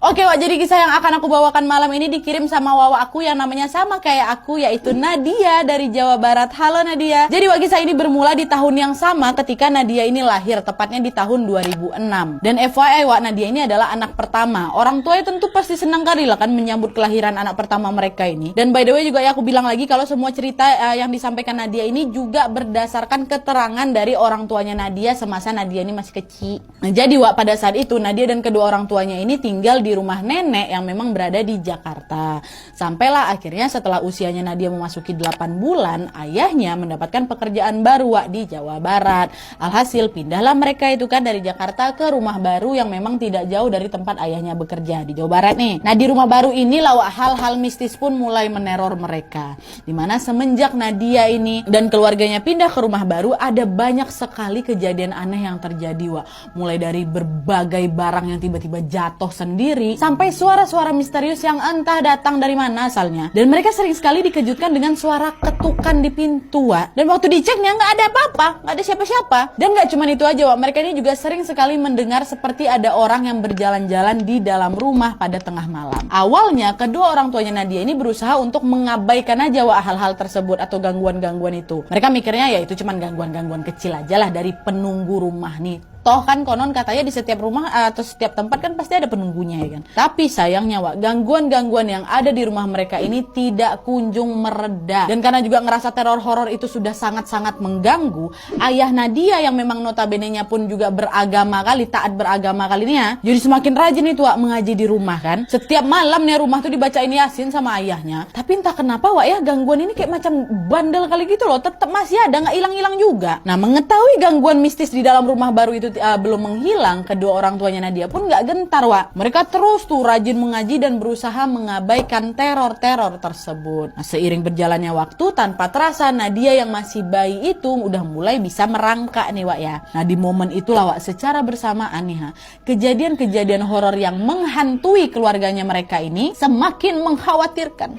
Oke Wak, jadi kisah yang akan aku bawakan malam ini dikirim sama Wawa aku yang namanya sama kayak aku, yaitu Nadia dari Jawa Barat. Halo Nadia. Jadi Wak, kisah ini bermula di tahun yang sama ketika Nadia ini lahir, tepatnya di tahun 2006. Dan FYI Wak, Nadia ini adalah anak pertama. Orang tuanya tentu pasti senang kali lah kan menyambut kelahiran anak pertama mereka ini. Dan by the way juga ya aku bilang lagi kalau semua cerita yang disampaikan Nadia ini juga berdasarkan keterangan dari orang tuanya Nadia semasa Nadia ini masih kecil. Nah, jadi Wak, pada saat itu Nadia dan kedua orang tuanya ini tinggal di rumah nenek yang memang berada di Jakarta. Sampailah akhirnya setelah usianya Nadia memasuki 8 bulan, ayahnya mendapatkan pekerjaan baru Wak, di Jawa Barat. Alhasil pindahlah mereka itu kan dari Jakarta ke rumah baru yang memang tidak jauh dari tempat ayahnya bekerja di Jawa Barat nih. Nah, di rumah baru inilah Wak, hal-hal mistis pun mulai meneror mereka. Dimana semenjak Nadia ini dan keluarganya pindah ke rumah baru, ada banyak sekali kejadian aneh yang terjadi Wak. Mulai dari berbagai barang yang tiba-tiba jatuh sendiri, sampai suara-suara misterius yang entah datang dari mana asalnya. Dan mereka sering sekali dikejutkan dengan suara ketukan di pintu Wak. Dan waktu diceknya nggak ada apa-apa, nggak ada siapa-siapa. Dan nggak cuma itu aja Wak, mereka ini juga sering sekali mendengar seperti ada orang yang berjalan-jalan di dalam rumah pada tengah malam. Awalnya kedua orang tuanya Nadia ini berusaha untuk mengabaikan aja Wak hal-hal tersebut atau gangguan-gangguan itu. Mereka mikirnya ya itu cuma gangguan-gangguan kecil aja lah dari penunggu rumah nih. Toh kan konon katanya di setiap rumah atau setiap tempat kan pasti ada penunggunya ya kan. Tapi sayangnya Wak, gangguan-gangguan yang ada di rumah mereka ini tidak kunjung mereda. Dan karena juga ngerasa teror horor itu sudah sangat-sangat mengganggu, ayah Nadia yang memang notabene-nya pun juga beragama kali, taat beragama kali ini ya, jadi semakin rajin itu Wak mengaji di rumah kan. Setiap malam nih rumah tuh dibacain Yasin sama ayahnya. Tapi entah kenapa Wak ya, gangguan ini kayak macam bandel kali gitu loh, tetap masih ada, nggak hilang-hilang juga. Nah, mengetahui gangguan mistis di dalam rumah baru itu belum menghilang, kedua orang tuanya Nadia pun nggak gentar Wak. Mereka terus tuh rajin mengaji dan berusaha mengabaikan teror-teror tersebut. Nah, seiring berjalannya waktu, tanpa terasa Nadia yang masih bayi itu udah mulai bisa merangkak nih Wak ya. Nah, di momen itulah Wak, secara bersamaan nih kejadian-kejadian horor yang menghantui keluarganya mereka ini semakin mengkhawatirkan.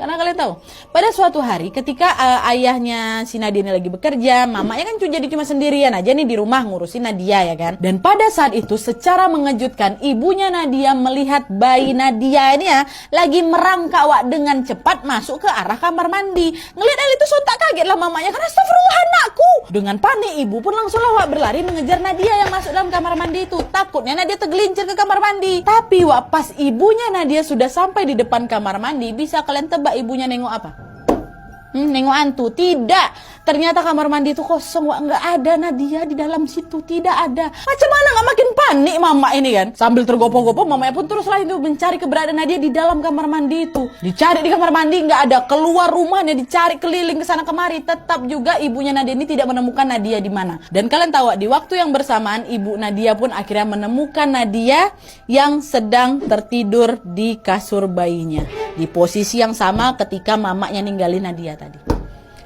Karena kalian tahu, pada suatu hari ketika ayahnya si Nadia ini lagi bekerja, mamanya kan jadi cuma sendirian aja nih di rumah ngurusin Nadia ya kan. Dan pada saat itu secara mengejutkan, ibunya Nadia melihat bayi Nadia ini ya lagi merangkak Wak dengan cepat masuk ke arah kamar mandi. Ngelihat hal itu sontak kaget lah mamanya, karena astagfirullah anakku. Dengan panik ibu pun langsung Wak berlari mengejar Nadia yang masuk dalam kamar mandi itu. Takutnya Nadia tergelincir ke kamar mandi. Tapi Wak, pas ibunya Nadia sudah sampai di depan kamar mandi, bisa kalian tebak ibunya nengok apa? Nengok hantu? Tidak. Ternyata kamar mandi itu kosong Wak, nggak ada Nadia di dalam situ, tidak ada. Macam mana nggak makin panik mama ini kan? Sambil tergopoh-gopoh mamanya pun teruslah itu mencari keberadaan Nadia di dalam kamar mandi itu. Dicari di kamar mandi nggak ada, keluar rumahnya dicari keliling ke sana kemari, tetap juga ibunya Nadia ini tidak menemukan Nadia di mana. Dan kalian tahu di waktu yang bersamaan ibu Nadia pun akhirnya menemukan Nadia yang sedang tertidur di kasur bayinya, di posisi yang sama ketika mamanya ninggalin Nadia tadi.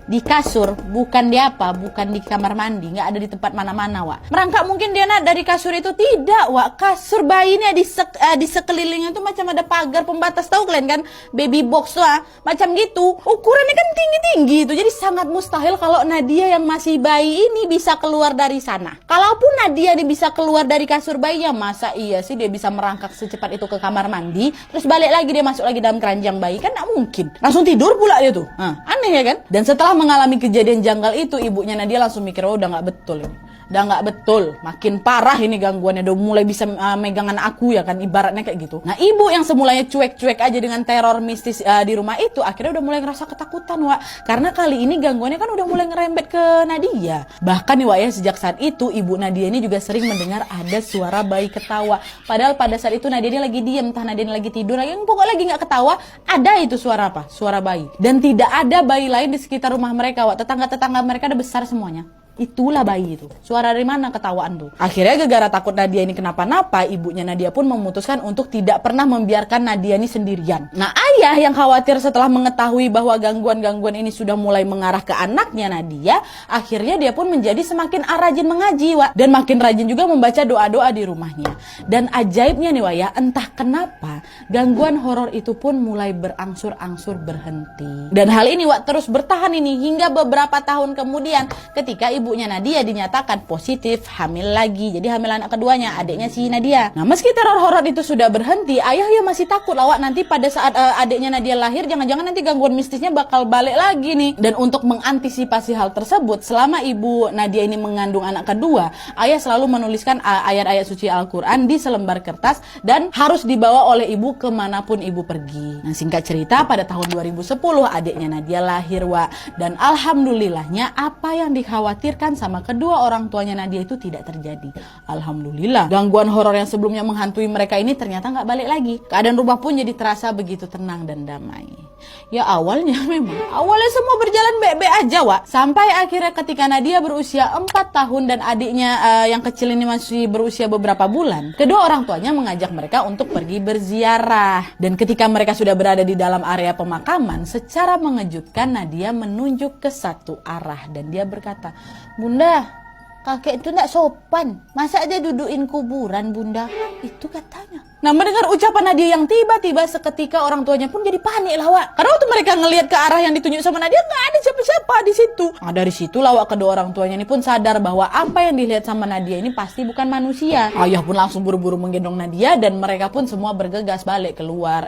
Di kasur, bukan di apa, bukan di kamar mandi, nggak ada di tempat mana-mana Wak. Merangkak mungkin dia dari kasur itu, tidak Wak. Kasur bayi ini di sekelilingnya tuh macam ada pagar pembatas, tahu kalian kan, baby box tuh macam gitu. Ukurannya kan tinggi-tinggi itu, jadi sangat mustahil kalau Nadia yang masih bayi ini bisa keluar dari sana. Kalaupun Nadia ini bisa keluar dari kasur bayinya, masa iya sih dia bisa merangkak secepat itu ke kamar mandi, terus balik lagi dia masuk lagi dalam keranjang bayi, kan nggak mungkin. Langsung tidur pula dia tuh, aneh ya kan. Dan setelah mengalami kejadian janggal itu, ibunya Nadia langsung mikir, oh udah nggak betul ini. Udah nggak betul, makin parah ini gangguannya, udah mulai bisa megangan aku ya kan, ibaratnya kayak gitu. Nah, ibu yang semulanya cuek-cuek aja dengan teror mistis di rumah itu, akhirnya udah mulai ngerasa ketakutan Wak, karena kali ini gangguannya kan udah mulai ngerembet ke Nadia. Bahkan nih Wak ya, sejak saat itu ibu Nadia ini juga sering mendengar ada suara bayi ketawa. Padahal pada saat itu Nadia ini lagi diem, entah Nadia ini lagi tidur, yang pokoknya lagi nggak ketawa, ada itu suara apa? Suara bayi. Dan tidak ada bayi lain di sekitar rumah mereka Wak, tetangga-tetangga mereka udah besar semuanya. Itulah bayi itu. Suara dari mana ketawaan tuh? Akhirnya gara-gara takut Nadia ini kenapa-napa, ibunya Nadia pun memutuskan untuk tidak pernah membiarkan Nadia ini sendirian. Nah, ayah yang khawatir setelah mengetahui bahwa gangguan-gangguan ini sudah mulai mengarah ke anaknya Nadia, akhirnya dia pun menjadi semakin rajin mengaji Wak, dan makin rajin juga membaca doa-doa di rumahnya. Dan ajaibnya nih Wak ya, entah kenapa gangguan horor itu pun mulai berangsur-angsur berhenti. Dan hal ini Wak terus bertahan ini hingga beberapa tahun kemudian ketika ibu ibunya Nadia dinyatakan positif hamil lagi. Jadi hamil anak keduanya, adiknya si Nadia. Nah, meski teror horor itu sudah berhenti, ayah ya masih takut lawak nanti pada saat adiknya Nadia lahir, jangan-jangan nanti gangguan mistisnya bakal balik lagi nih. Dan untuk mengantisipasi hal tersebut, selama ibu Nadia ini mengandung anak kedua, ayah selalu menuliskan ayat-ayat suci Al-Quran di selembar kertas dan harus dibawa oleh ibu kemanapun ibu pergi. Nah, singkat cerita, pada tahun 2010 adiknya Nadia lahir, Wak. Dan alhamdulillahnya apa yang dikhawatirkan sama kedua orang tuanya Nadia itu tidak terjadi. Alhamdulillah. Gangguan horor yang sebelumnya menghantui mereka ini ternyata nggak balik lagi. Keadaan rumah pun jadi terasa begitu tenang dan damai. Ya awalnya semua berjalan baik-baik aja, Wak. Sampai akhirnya ketika Nadia berusia 4 tahun dan adiknya yang kecil ini masih berusia beberapa bulan, kedua orang tuanya mengajak mereka untuk pergi berziarah. Dan ketika mereka sudah berada di dalam area pemakaman, secara mengejutkan Nadia menunjuk ke satu arah dan dia berkata, "Bunda, kakek itu tidak sopan. Masa aja dudukin kuburan, Bunda?" Itu katanya. Nah, mendengar ucapan Nadia yang tiba-tiba seketika orang tuanya pun jadi panik lah, Wak. Karena waktu mereka ngelihat ke arah yang ditunjuk sama Nadia, nggak ada siapa-siapa di situ. Nah, dari situ lah, Wak, kedua orang tuanya ini pun sadar bahwa apa yang dilihat sama Nadia ini pasti bukan manusia. Ayah pun langsung buru-buru menggendong Nadia dan mereka pun semua bergegas balik keluar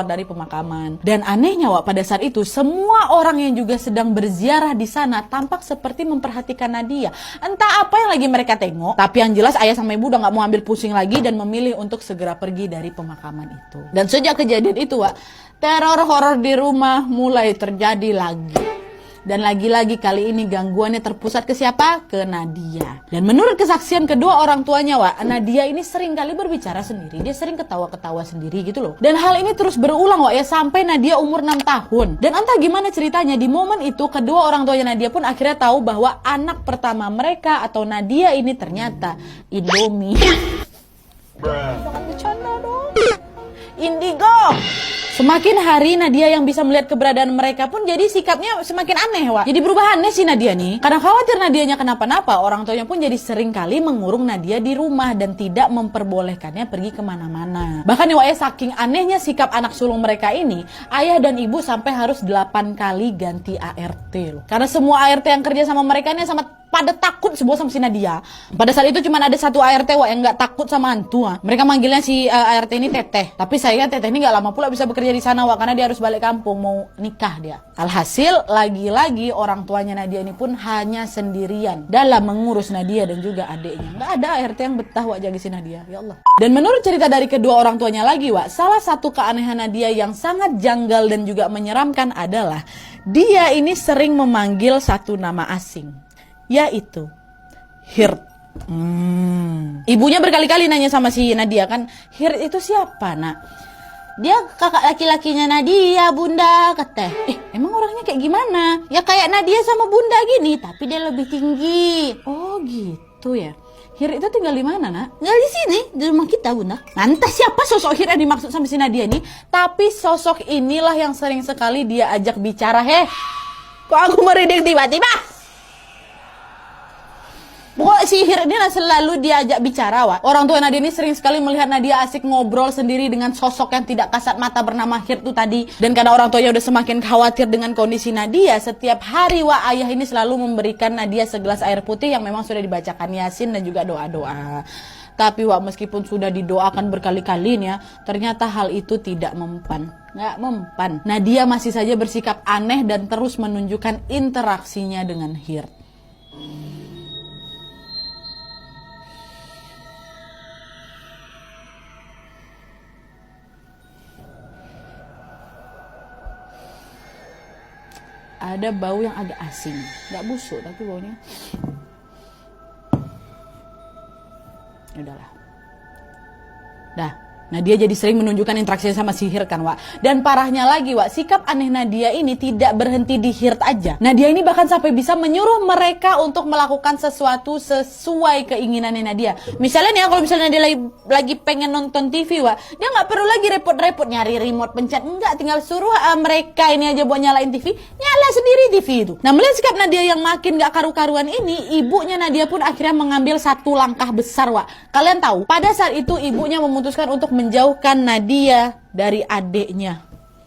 dari pemakaman. Dan anehnya, Wak, pada saat itu semua orang yang juga sedang berziarah di sana tampak seperti memperhatikan Nadia. Entah apa yang lagi mereka tengok, tapi yang jelas ayah sama ibu udah nggak mau ambil pusing lagi dan memilih untuk segera pergi dari pemakaman itu. Dan sejak kejadian itu, Wak, teror horor di rumah mulai terjadi lagi. Dan lagi-lagi kali ini gangguannya terpusat ke siapa? Ke Nadia. Dan menurut kesaksian kedua orang tuanya, Wak, Nadia ini sering kali berbicara sendiri. Dia sering ketawa-ketawa sendiri gitu loh. Dan hal ini terus berulang, Wak, ya, sampai Nadia umur 6 tahun. Dan entah gimana ceritanya, di momen itu kedua orang tuanya Nadia pun akhirnya tahu bahwa anak pertama mereka atau Nadia ini ternyata Indomie. Jangan bercanda dong. Indigo. Semakin hari Nadia yang bisa melihat keberadaan mereka pun jadi sikapnya semakin aneh, Wak. Jadi berubah aneh sih Nadia nih. Karena khawatir Nadianya kenapa-napa, orang tuanya pun jadi sering kali mengurung Nadia di rumah dan tidak memperbolehkannya pergi kemana-mana. Bahkan ya, Wak, ya, saking anehnya sikap anak sulung mereka ini, ayah dan ibu sampai harus 8 kali ganti ART loh. Karena semua ART yang kerja sama mereka ini sama pada takut semua sama si Nadia. Pada saat itu cuma ada satu ART, Wak, yang nggak takut sama hantu. Mereka manggilnya si ART ini Teteh. Tapi saya Teteh ini nggak lama pula bisa bekerja di sana, Wak, karena dia harus balik kampung mau nikah dia. Alhasil lagi-lagi orang tuanya Nadia ini pun hanya sendirian dalam mengurus Nadia dan juga adiknya. Nggak ada ART yang betah, Wak, jaga si Nadia. Ya Allah. Dan menurut cerita dari kedua orang tuanya lagi, Wak, salah satu keanehan Nadia yang sangat janggal dan juga menyeramkan adalah dia ini sering memanggil satu nama asing, yaitu Hirt. Ibunya berkali-kali nanya sama si Nadia kan, "Hirt itu siapa, Nak?" "Dia kakak laki-lakinya Nadia, Bunda," kata. Emang orangnya kayak gimana?" "Ya kayak Nadia sama Bunda gini, tapi dia lebih tinggi." "Oh gitu ya. Hirt itu tinggal di mana, Nak?" "Tinggal di sini, di rumah kita, Bunda." Entah siapa sosok Hirt yang dimaksud sama si Nadia ini, tapi sosok inilah yang sering sekali dia ajak bicara. Kok aku merinding tiba-tiba? Pokoknya si Hirt ini selalu diajak bicara, Wak. Orang tua Nadia ini sering sekali melihat Nadia asik ngobrol sendiri dengan sosok yang tidak kasat mata bernama Hirt itu tadi. Dan karena orang tuanya udah semakin khawatir dengan kondisi Nadia, setiap hari, Wak, ayah ini selalu memberikan Nadia segelas air putih yang memang sudah dibacakan Yasin dan juga doa-doa. Tapi, Wak, meskipun sudah didoakan berkali-kali nih ya, ternyata hal itu tidak mempan. Nggak mempan. Nadia masih saja bersikap aneh dan terus menunjukkan interaksinya dengan Hirt. Ada bau yang agak asing, nggak busuk tapi baunya. Udahlah. Dah. Nadia jadi sering menunjukkan interaksinya sama si Hirt kan, Wak. Dan parahnya lagi, Wak, sikap aneh Nadia ini tidak berhenti di Hirt aja. Nadia ini bahkan sampai bisa menyuruh mereka untuk melakukan sesuatu sesuai keinginannya Nadia. Misalnya nih, kalau misalnya dia lagi pengen nonton TV, Wak, dia nggak perlu lagi repot-repot nyari remote pencet. Enggak, tinggal suruh mereka ini aja buat nyalain TV, nyala sendiri TV itu. Nah, melihat sikap Nadia yang makin gak karu-karuan ini, ibunya Nadia pun akhirnya mengambil satu langkah besar, Wak. Kalian tahu, pada saat itu ibunya memutuskan untuk menjauhkan Nadia dari adiknya.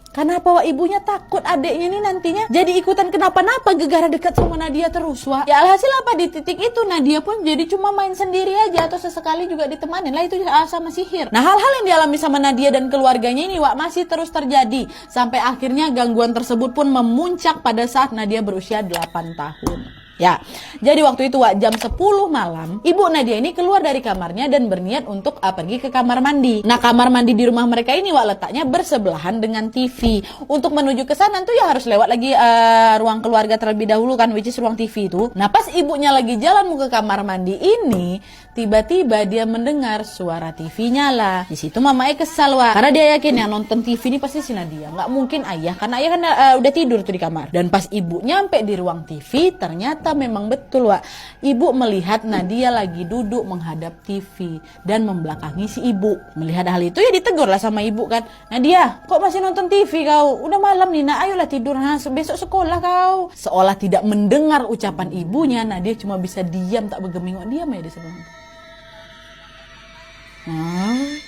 Kenapa Wak? Ibunya takut adiknya ini nantinya jadi ikutan kenapa-napa gegara dekat sama Nadia terus Wak. Ya alhasil apa, di titik itu Nadia pun jadi cuma main sendiri aja atau sesekali juga ditemanin lah, itu sama sihir. Nah hal-hal yang dialami sama Nadia dan keluarganya ini Wak masih terus terjadi sampai akhirnya gangguan tersebut pun memuncak pada saat Nadia berusia 8 tahun. Ya, jadi waktu itu Wak, jam 10 malam, ibu Nadia ini keluar dari kamarnya dan berniat untuk pergi ke kamar mandi. Nah, kamar mandi di rumah mereka ini Wak letaknya bersebelahan dengan TV. Untuk menuju ke sana tuh ya harus lewat lagi ruang keluarga terlebih dahulu kan, which is ruang TV itu. Nah, pas ibunya lagi jalan mau ke kamar mandi ini, tiba-tiba dia mendengar suara TV nyala. Di situ mamanya kesal Wak, karena dia yakin yang nonton TV ini pasti si Nadia. Nggak mungkin ayah, karena ayah kan udah tidur tuh di kamar. Dan pas ibu nyampe di ruang TV, ternyata memang betul Wak, ibu melihat Nadia lagi duduk menghadap TV dan membelakangi si ibu. Melihat hal itu ya ditegur lah sama ibu kan, Nadia kok masih nonton TV kau, udah malam nih nak, ayolah tidur, besok sekolah kau. Seolah tidak mendengar ucapan ibunya, Nadia cuma bisa diam tak bergeming. Diam ya di sebelah.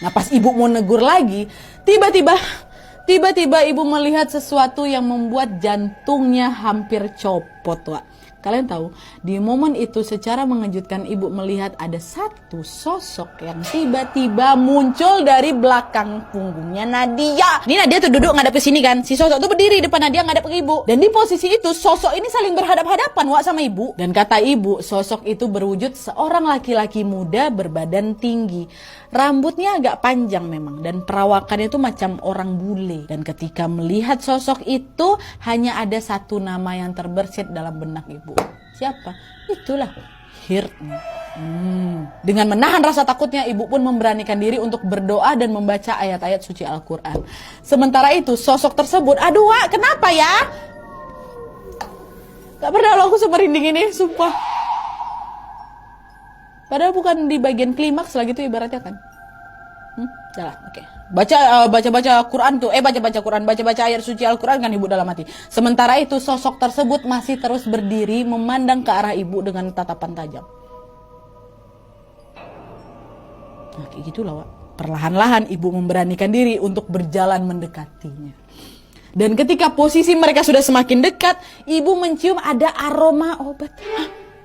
Nah pas ibu mau negur lagi, tiba-tiba ibu melihat sesuatu yang membuat jantungnya hampir copot Wak. Kalian tahu, di momen itu secara mengejutkan ibu melihat ada satu sosok yang tiba-tiba muncul dari belakang punggungnya Nadia. Ini Nadia tuh duduk ngadep ke sini kan, si sosok tuh berdiri depan Nadia ngadep ke ibu. Dan di posisi itu sosok ini saling berhadap-hadapan Wak sama ibu. Dan kata ibu, sosok itu berwujud seorang laki-laki muda berbadan tinggi. Rambutnya agak panjang memang dan perawakannya itu macam orang bule. Dan ketika melihat sosok itu hanya ada satu nama yang terbersit dalam benak ibu. Siapa? Itulah Hirtnya. Dengan menahan rasa takutnya, ibu pun memberanikan diri untuk berdoa dan membaca ayat-ayat suci Al-Quran. Sementara itu sosok tersebut, aduh Wak, kenapa ya? Gak pernah loh aku semerinding ini, sumpah. Padahal bukan di bagian klimaks lah gitu ibaratnya kan. Jalan, oke. Baca Quran tuh, baca ayat suci Al-Quran kan ibu dalam hati. Sementara itu sosok tersebut masih terus berdiri memandang ke arah ibu dengan tatapan tajam. Nah kayak gitulah Wak. Perlahan-lahan ibu memberanikan diri untuk berjalan mendekatinya. Dan ketika posisi mereka sudah semakin dekat, ibu mencium ada aroma obat.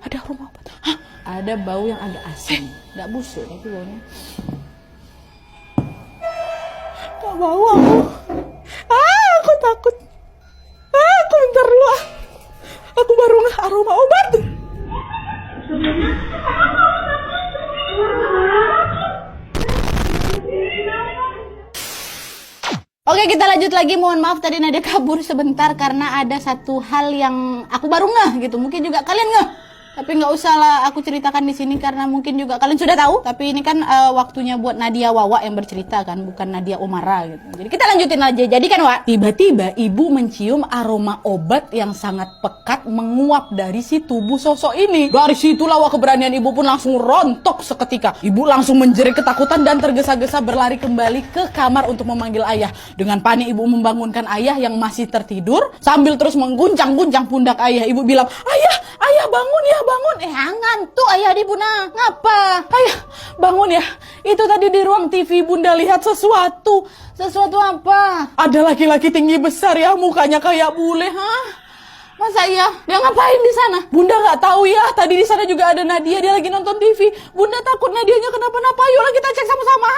Ada aroma obat. Ada bau yang agak asin. Gak busuk tapi baunya. Gak bau aku. Aku takut. Aku bentar dulu. Aku baru ngeh aroma obat. Oke, kita lanjut lagi. Mohon maaf tadi Nadia kabur sebentar karena ada satu hal yang aku baru ngeh gitu. Mungkin juga kalian ngeh. Tapi nggak usah lah aku ceritakan di sini karena mungkin juga kalian sudah tahu. Tapi ini kan waktunya buat Nadia Wawa yang bercerita kan, bukan Nadia Umara gitu. Jadi kita lanjutin aja. Jadi kan Wak, tiba-tiba ibu mencium aroma obat yang sangat pekat menguap dari si tubuh sosok ini. Dari situlah Wak, keberanian ibu pun langsung rontok seketika. Ibu langsung menjerit ketakutan dan tergesa-gesa berlari kembali ke kamar untuk memanggil ayah. Dengan panik ibu membangunkan ayah yang masih tertidur sambil terus mengguncang-guncang pundak ayah. Ibu bilang, ayah bangun ya, bangun. Ngantuk ayah di Bunda. Ngapa? Ayah bangun ya. Itu tadi di ruang TV Bunda lihat sesuatu. Sesuatu apa? Ada laki-laki tinggi besar ya, mukanya kayak bule. Masa iya? Dia ngapain di sana? Bunda nggak tahu ya. Tadi di sana juga ada Nadia, dia lagi nonton TV. Bunda takut Nadianya kenapa-napa. Ayolah kita cek sama-sama.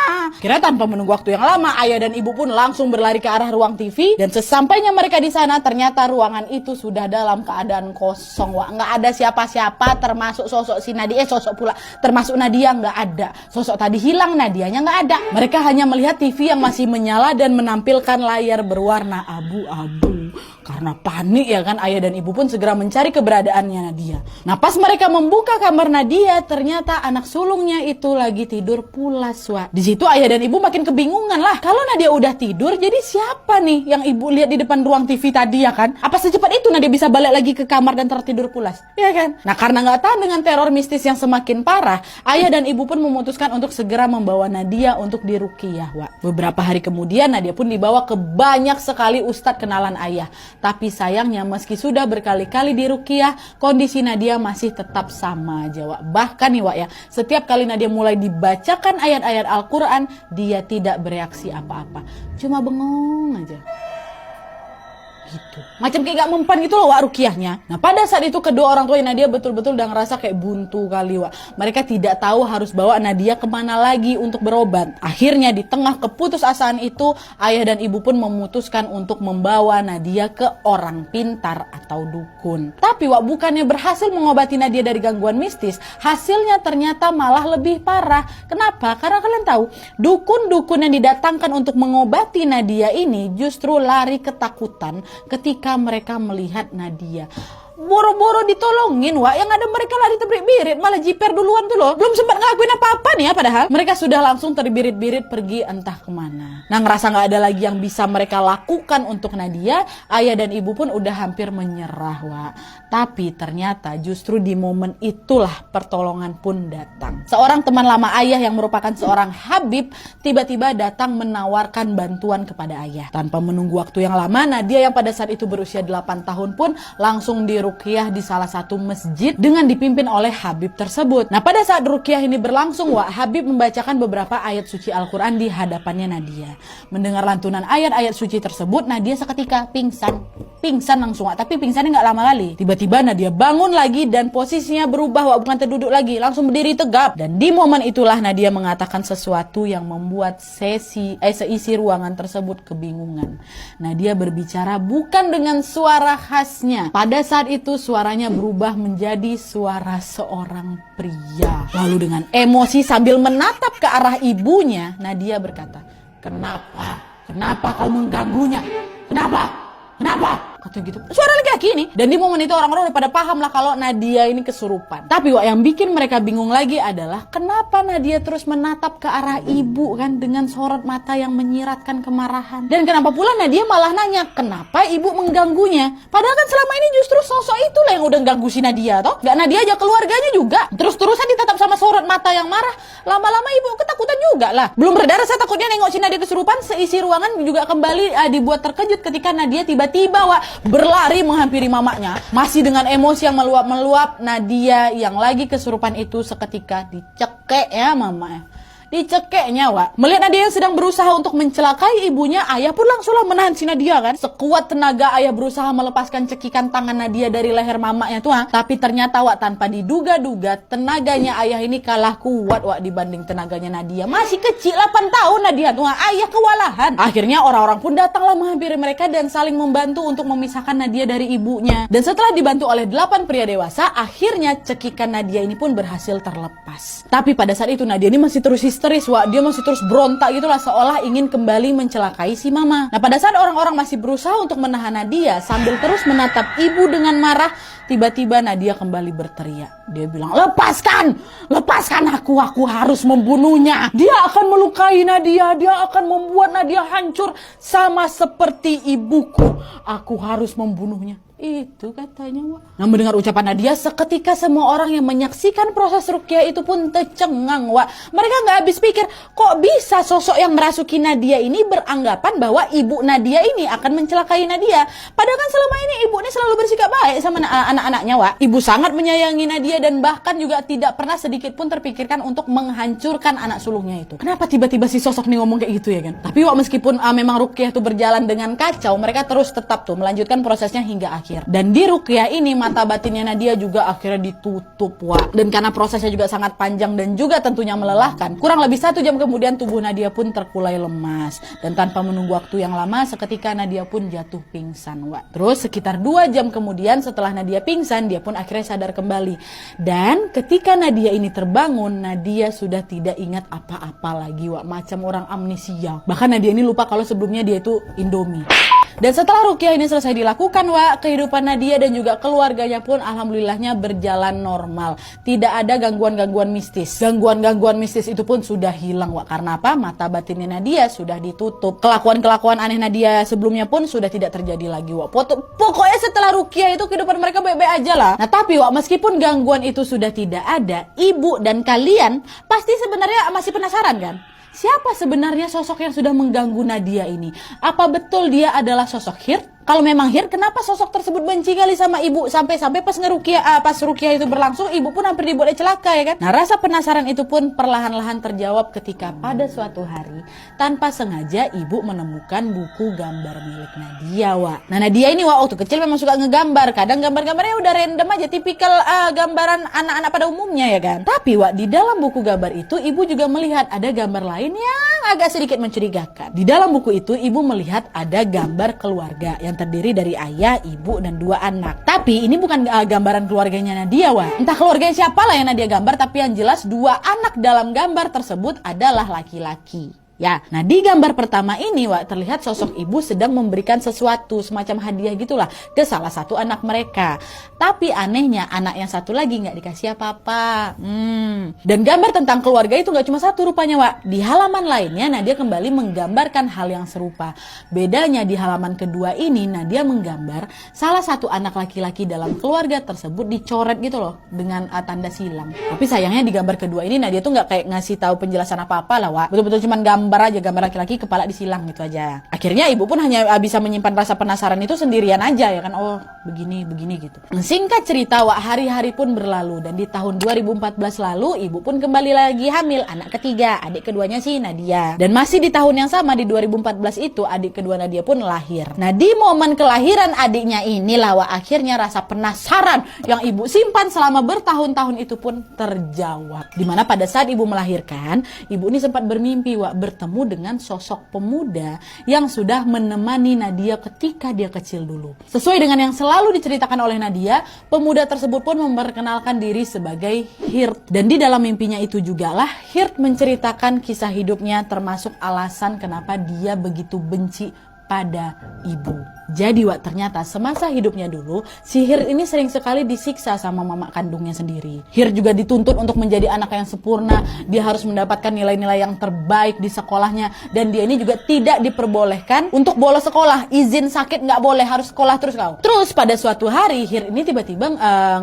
Kira tanpa menunggu waktu yang lama, ayah dan ibu pun langsung berlari ke arah ruang TV. Dan sesampainya mereka di sana, ternyata ruangan itu sudah dalam keadaan kosong. Wah, nggak ada siapa-siapa, termasuk sosok si Nadia. Sosok pula, termasuk Nadia nggak ada. Sosok tadi hilang, Nadianya nggak ada. Mereka hanya melihat TV yang masih menyala dan menampilkan layar berwarna abu-abu. Karena panik ya kan, ayah dan ibu pun segera mencari keberadaannya Nadia. Nah pas mereka membuka kamar Nadia, ternyata anak sulungnya itu lagi tidur pulas Wak. Di situ ayah dan ibu makin kebingungan lah. Kalau Nadia udah tidur, jadi siapa nih yang ibu lihat di depan ruang TV tadi ya kan? Apa secepat itu Nadia bisa balik lagi ke kamar dan tertidur pulas? Ya kan? Nah karena nggak tahan dengan teror mistis yang semakin parah, ayah dan ibu pun memutuskan untuk segera membawa Nadia untuk diruqyah Wak. Beberapa hari kemudian Nadia pun dibawa ke banyak sekali ustadz kenalan ayah. Tapi sayangnya meski sudah berkali-kali diruqyah, kondisi Nadia masih tetap sama aja Wak. Bahkan nih Wak ya, setiap kali Nadia mulai dibacakan ayat-ayat Al-Quran, dia tidak bereaksi apa-apa. Cuma bengong aja. gitu. Macam kayak gak mempan gitu loh Wak rukiahnya. Nah pada saat itu kedua orang tua Nadia betul-betul udah ngerasa kayak buntu kali Wak. Mereka tidak tahu harus bawa Nadia kemana lagi untuk berobat. Akhirnya di tengah keputusasaan itu, ayah dan ibu pun memutuskan untuk membawa Nadia ke orang pintar atau dukun. Tapi Wak bukannya berhasil mengobati Nadia dari gangguan mistis, hasilnya ternyata malah lebih parah. Kenapa? Karena kalian tahu, dukun-dukun yang didatangkan untuk mengobati Nadia ini justru lari ketakutan ketika mereka melihat Nadia. Boro-boro ditolongin Wak, yang ada mereka lari terbirit-birit, malah jiper duluan tuh loh. Belum sempat ngelakuin apa-apa nih ya, padahal mereka sudah langsung terbirit-birit pergi entah kemana. Nah ngerasa gak ada lagi yang bisa mereka lakukan untuk Nadia, ayah dan ibu pun udah hampir menyerah Wak. Tapi ternyata justru di momen itulah pertolongan pun datang. Seorang teman lama ayah yang merupakan seorang Habib tiba-tiba datang menawarkan bantuan kepada ayah. Tanpa menunggu waktu yang lama, Nadia yang pada saat itu berusia 8 tahun pun langsung ruqyah di salah satu masjid dengan dipimpin oleh Habib tersebut. Nah pada saat ruqyah ini berlangsung Wak, Habib membacakan beberapa ayat suci Al-Quran di hadapannya Nadia. Mendengar lantunan ayat-ayat suci tersebut, Nadia seketika pingsan langsung Wak. Tapi pingsannya gak lama kali. Tiba-tiba Nadia bangun lagi dan posisinya berubah Wak, bukan terduduk lagi, langsung berdiri tegap. Dan di momen itulah Nadia mengatakan sesuatu yang membuat seisi ruangan tersebut kebingungan. Nadia berbicara bukan dengan suara khasnya. Pada saat itu suaranya berubah menjadi suara seorang pria. Lalu dengan emosi sambil menatap ke arah ibunya, Nadia berkata, "Kenapa? Kenapa kau mengganggunya? Kenapa? Kata gitu. Suara laki-laki ini. Dan di momen itu orang-orang udah pada paham lah kalau Nadia ini kesurupan. Tapi Wak yang bikin mereka bingung lagi adalah kenapa Nadia terus menatap ke arah ibu kan dengan sorot mata yang menyiratkan kemarahan. Dan kenapa pula Nadia malah nanya kenapa ibu mengganggunya. Padahal kan selama ini justru sosok itulah yang udah ganggu si Nadia toh. Gak Nadia aja, keluarganya juga. Terus-terusan ditatap sama sorot mata yang marah. Lama-lama ibu ketakutan juga lah. Belum berdarah saya takutnya nengok si Nadia kesurupan. Seisi ruangan juga kembali dibuat terkejut ketika Nadia tiba-tiba Wak berlari menghampiri mamanya. Masih dengan emosi yang meluap-meluap, Nadia yang lagi kesurupan itu seketika dicekek ya mamanya. Dicekeknya Wak. Melihat Nadia yang sedang berusaha untuk mencelakai ibunya, ayah pun langsunglah menahan si Nadia kan. Sekuat tenaga ayah berusaha melepaskan cekikan tangan Nadia dari leher mamanya tuh. Tapi ternyata Wak tanpa diduga-duga tenaganya ayah ini kalah kuat Wak dibanding tenaganya Nadia. Masih kecil 8 tahun Nadia tuh. Ayah kewalahan. Akhirnya orang-orang pun datanglah menghampiri mereka dan saling membantu untuk memisahkan Nadia dari ibunya. Dan setelah dibantu oleh 8 pria dewasa, akhirnya cekikan Nadia ini pun berhasil terlepas. Tapi pada saat itu Nadia ini masih terus histeris Wak, dia masih terus berontak gitulah seolah ingin kembali mencelakai si mama. Nah pada saat orang-orang masih berusaha untuk menahan Nadia sambil terus menatap ibu dengan marah, tiba-tiba Nadia kembali berteriak. Dia bilang, lepaskan aku harus membunuhnya. Dia akan melukai Nadia, dia akan membuat Nadia hancur sama seperti ibuku. Aku harus membunuhnya. Itu katanya Wak. Nah mendengar ucapan Nadia, seketika semua orang yang menyaksikan proses ruqyah itu pun tercengang Wak. Mereka gak habis pikir, kok bisa sosok yang merasuki Nadia ini beranggapan bahwa ibu Nadia ini akan mencelakai Nadia. Padahal kan selama ini ibu ini selalu bersikap baik sama anak-anaknya Wak. Ibu sangat menyayangi Nadia dan bahkan juga tidak pernah sedikit pun terpikirkan untuk menghancurkan anak sulungnya itu. Kenapa tiba-tiba si sosok nih ngomong kayak gitu ya kan? Tapi Wak meskipun memang ruqyah itu berjalan dengan kacau, mereka terus tetap tuh melanjutkan prosesnya hingga akhir. Dan di ruqyah ini mata batinnya Nadia juga akhirnya ditutup Wak. Dan karena prosesnya juga sangat panjang dan juga tentunya melelahkan, kurang lebih 1 jam kemudian tubuh Nadia pun terkulai lemas. Dan tanpa menunggu waktu yang lama, seketika Nadia pun jatuh pingsan Wak. Terus sekitar 2 jam kemudian setelah Nadia pingsan, dia pun akhirnya sadar kembali. Dan ketika Nadia ini terbangun, Nadia sudah tidak ingat apa-apa lagi Wak. Macam orang amnesia. Bahkan Nadia ini lupa kalau sebelumnya dia itu Indomie. Dan setelah ruqyah ini selesai dilakukan Wak, kehidupan Nadia dan juga keluarganya pun alhamdulillahnya berjalan normal. Tidak ada gangguan-gangguan mistis. Gangguan-gangguan mistis itu pun sudah hilang Wak. Karena apa? Mata batinnya Nadia sudah ditutup. Kelakuan-kelakuan aneh Nadia sebelumnya pun sudah tidak terjadi lagi Wak. Pokoknya setelah ruqyah itu kehidupan mereka baik-baik aja lah. Nah tapi Wak, meskipun gangguan itu sudah tidak ada, ibu dan kalian pasti sebenarnya masih penasaran kan? Siapa sebenarnya sosok yang sudah mengganggu Nadia ini? Apa betul dia adalah sosok Hirt? Kalau memang Hirt, kenapa sosok tersebut benci kali sama ibu sampai-sampai pas rukiah itu berlangsung, ibu pun hampir dibuat celaka ya kan? Nah, rasa penasaran itu pun perlahan-lahan terjawab ketika pada suatu hari tanpa sengaja ibu menemukan buku gambar milik Nadia, Wak. Nah, Nadia ini waktu kecil memang suka ngegambar. Kadang gambar-gambarnya udah random aja, tipikal gambaran anak-anak pada umumnya ya kan. Tapi Wak, di dalam buku gambar itu ibu juga melihat ada gambar lain yang agak sedikit mencurigakan. Di dalam buku itu ibu melihat ada gambar keluarga yang terdiri dari ayah, ibu, dan 2 anak. Tapi ini bukan gambaran keluarganya Nadia, Wak. Entah keluarganya siapa lah yang Nadia gambar, tapi yang jelas 2 anak dalam gambar tersebut adalah laki-laki. Ya, nah di gambar pertama ini, Wak, terlihat sosok ibu sedang memberikan sesuatu semacam hadiah gitulah ke salah satu anak mereka. Tapi anehnya anak yang satu lagi nggak dikasih apa-apa. Dan gambar tentang keluarga itu nggak cuma satu rupanya, Wak. Di halaman lainnya Nadia kembali menggambarkan hal yang serupa. Bedanya di halaman kedua ini Nadia menggambar salah satu anak laki-laki dalam keluarga tersebut dicoret gitu loh dengan tanda silang. Tapi sayangnya di gambar kedua ini Nadia tuh nggak kayak ngasih tahu penjelasan apa-apa lah, Wak. Betul-betul cuma gambar laki-laki kepala disilang gitu aja. Akhirnya ibu pun hanya bisa menyimpan rasa penasaran itu sendirian aja ya kan. Oh, begini gitu. Singkat cerita, Wak, hari-hari pun berlalu dan di tahun 2014 lalu ibu pun kembali lagi hamil anak ketiga, adik keduanya si Nadia. Dan masih di tahun yang sama di 2014 itu adik kedua Nadia pun lahir. Nah, di momen kelahiran adiknya inilah, Wak, akhirnya rasa penasaran yang ibu simpan selama bertahun-tahun itu pun terjawab. Dimana pada saat ibu melahirkan, ibu ini sempat bermimpi, Wak, bertemu dengan sosok pemuda yang sudah menemani Nadia ketika dia kecil dulu. Sesuai dengan yang selalu diceritakan oleh Nadia, pemuda tersebut pun memperkenalkan diri sebagai Hirt. Dan di dalam mimpinya itu jugalah Hirt menceritakan kisah hidupnya termasuk alasan kenapa dia begitu benci pada ibu. Jadi, Wak, ternyata semasa hidupnya dulu, si Hirt ini sering sekali disiksa sama mama kandungnya sendiri. Hirt juga dituntut untuk menjadi anak yang sempurna. Dia harus mendapatkan nilai-nilai yang terbaik di sekolahnya. Dan dia ini juga tidak diperbolehkan untuk bolos sekolah. Izin sakit nggak boleh, harus sekolah terus kau. Terus pada suatu hari, Hirt ini tiba-tiba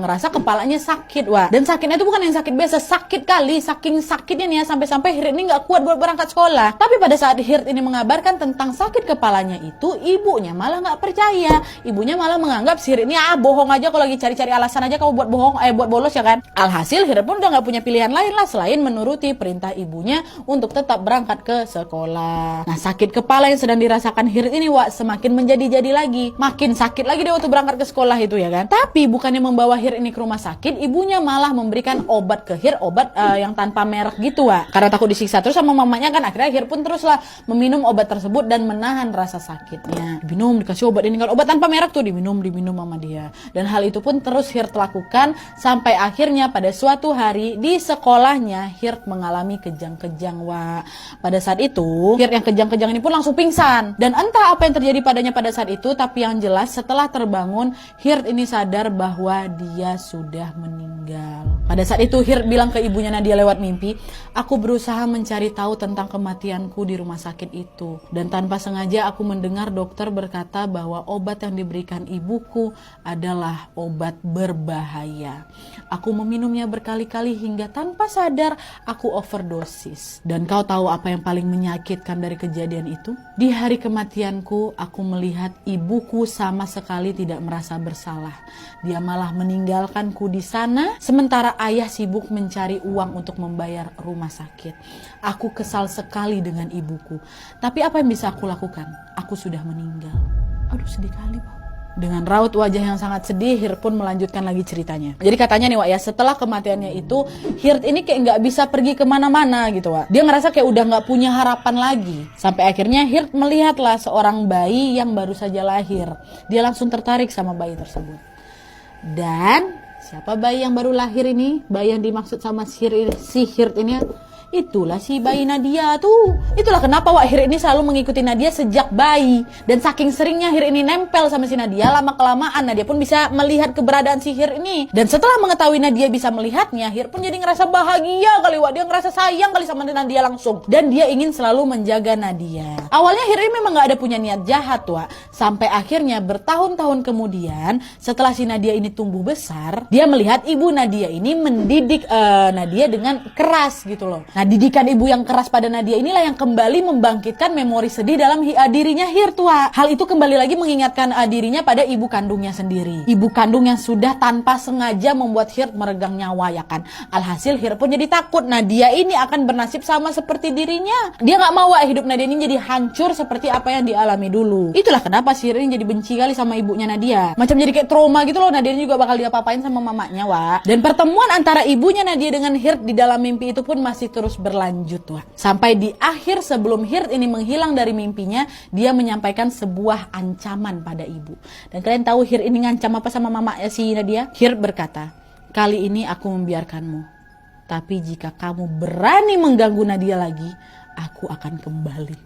ngerasa kepalanya sakit, Wak. Dan sakitnya itu bukan yang sakit biasa, sakit kali. Saking sakitnya nih ya, sampai-sampai Hirt ini nggak kuat buat berangkat sekolah. Tapi pada saat Hirt ini mengabarkan tentang sakit kepalanya itu, ibunya malah nggak percaya. Ibunya malah menganggap si Hirt ini bohong aja, kalau lagi cari-cari alasan aja kamu buat bohong, buat bolos ya kan. Alhasil Hirt pun udah nggak punya pilihan lain lah selain menuruti perintah ibunya untuk tetap berangkat ke sekolah. Nah, sakit kepala yang sedang dirasakan Hirt ini, Wak, semakin menjadi-jadi lagi. Makin sakit lagi dia waktu berangkat ke sekolah itu ya kan. Tapi bukannya membawa Hirt ini ke rumah sakit, ibunya malah memberikan obat ke Hirt, obat yang tanpa merek gitu, Wak. Karena takut disiksa terus sama mamanya kan, akhirnya Hirt pun teruslah meminum obat tersebut dan menahan rasa sakitnya. Diminum, dikasih obat ini kan, obat tanpa merek tuh diminum sama dia. Dan hal itu pun terus Hirt lakukan sampai akhirnya pada suatu hari di sekolahnya Hirt mengalami kejang-kejang, Wak. Pada saat itu Hirt yang kejang-kejang ini pun langsung pingsan. Dan entah apa yang terjadi padanya pada saat itu, tapi yang jelas setelah terbangun Hirt ini sadar bahwa dia sudah meninggal. Pada saat itu Hirt bilang ke ibunya Nadia lewat mimpi, "Aku berusaha mencari tahu tentang kematianku di rumah sakit itu. Dan tanpa sengaja aku mendengar dokter berkata bahwa obat yang diberikan ibuku adalah obat berbahaya. Aku meminumnya berkali-kali hingga tanpa sadar aku overdosis. Dan kau tahu apa yang paling menyakitkan dari kejadian itu? Di hari kematianku, aku melihat ibuku sama sekali tidak merasa bersalah. Dia malah meninggalkanku di sana, sementara ayah sibuk mencari uang untuk membayar rumah sakit. Aku kesal sekali dengan ibuku. Tapi apa yang bisa aku lakukan? Aku sudah meninggal." Aduh, sedih kali, Pak. Dengan raut wajah yang sangat sedih, Hirt pun melanjutkan lagi ceritanya. Jadi katanya nih, Wak, ya, setelah kematiannya itu, Hirt ini kayak nggak bisa pergi kemana-mana gitu, Wak. Dia ngerasa kayak udah nggak punya harapan lagi. Sampai akhirnya Hirt melihatlah seorang bayi yang baru saja lahir. Dia langsung tertarik sama bayi tersebut. Dan siapa bayi yang baru lahir ini? Bayi yang dimaksud sama si Hirt ini? Itulah si bayi Nadia tuh. Itulah kenapa, Wak, Hirt ini selalu mengikuti Nadia sejak bayi. Dan saking seringnya Hirt ini nempel sama si Nadia, lama-kelamaan Nadia pun bisa melihat keberadaan si Hirt ini. Dan setelah mengetahui Nadia bisa melihatnya, Hirt pun jadi ngerasa bahagia kali, Wak. Dia ngerasa sayang kali sama Nadia langsung. Dan dia ingin selalu menjaga Nadia. Awalnya Hirt ini memang gak ada punya niat jahat, Wak. Sampai akhirnya bertahun-tahun kemudian, setelah si Nadia ini tumbuh besar, dia melihat ibu Nadia ini mendidik Nadia dengan keras gitu loh. Nah, Nah, didikan ibu yang keras pada Nadia inilah yang kembali membangkitkan memori sedih dalam dirinya Hirt, Wak. Hal itu kembali lagi mengingatkan dirinya pada ibu kandungnya sendiri. Ibu kandung yang sudah tanpa sengaja membuat Hirt meregang nyawa, ya kan. Alhasil Hirt pun jadi takut Nadia ini akan bernasib sama seperti dirinya. Dia nggak mau hidup Nadia ini jadi hancur seperti apa yang dialami dulu. Itulah kenapa si Hirt ini jadi benci kali sama ibunya Nadia. Macam jadi kayak trauma gitu loh, Nadia ini juga bakal diapa-apain sama mamanya, Wak. Dan pertemuan antara ibunya Nadia dengan Hirt di dalam mimpi itu pun masih terus berlanjut, Wak. Sampai di akhir sebelum Hirt ini menghilang dari mimpinya, dia menyampaikan sebuah ancaman pada ibu. Dan kalian tahu Hirt ini ngancam apa sama mamanya si Nadia? Hirt berkata, "Kali ini aku membiarkanmu. Tapi jika kamu berani mengganggu Nadia lagi, aku akan kembali."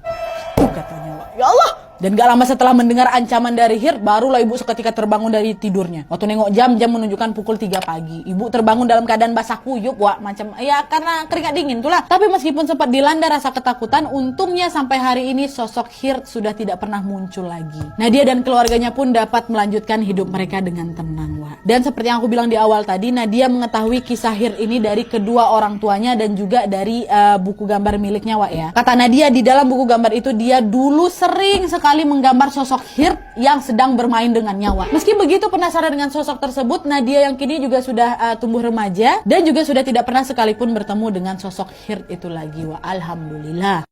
Katanya, Wak. Ya Allah! Dan gak lama setelah mendengar ancaman dari Hirt, barulah ibu seketika terbangun dari tidurnya. Waktu nengok jam menunjukkan pukul 3 pagi. Ibu terbangun dalam keadaan basah kuyup, Wak. Macam, ya karena keringat dingin itulah. Tapi meskipun sempat dilanda rasa ketakutan, untungnya sampai hari ini sosok Hirt sudah tidak pernah muncul lagi. Nadia dan keluarganya pun dapat melanjutkan hidup mereka dengan tenang, Wak. Dan seperti yang aku bilang di awal tadi, Nadia mengetahui kisah Hirt ini dari kedua orang tuanya dan juga dari buku gambar miliknya, Wak, ya. Kata Nadia, di dalam buku gambar itu dia dulu sering sekali menggambar sosok Hirt yang sedang bermain dengan nyawa. Meski begitu penasaran dengan sosok tersebut, Nadia yang kini juga sudah tumbuh remaja dan juga sudah tidak pernah sekalipun bertemu dengan sosok Hirt itu lagi, Wak. Alhamdulillah.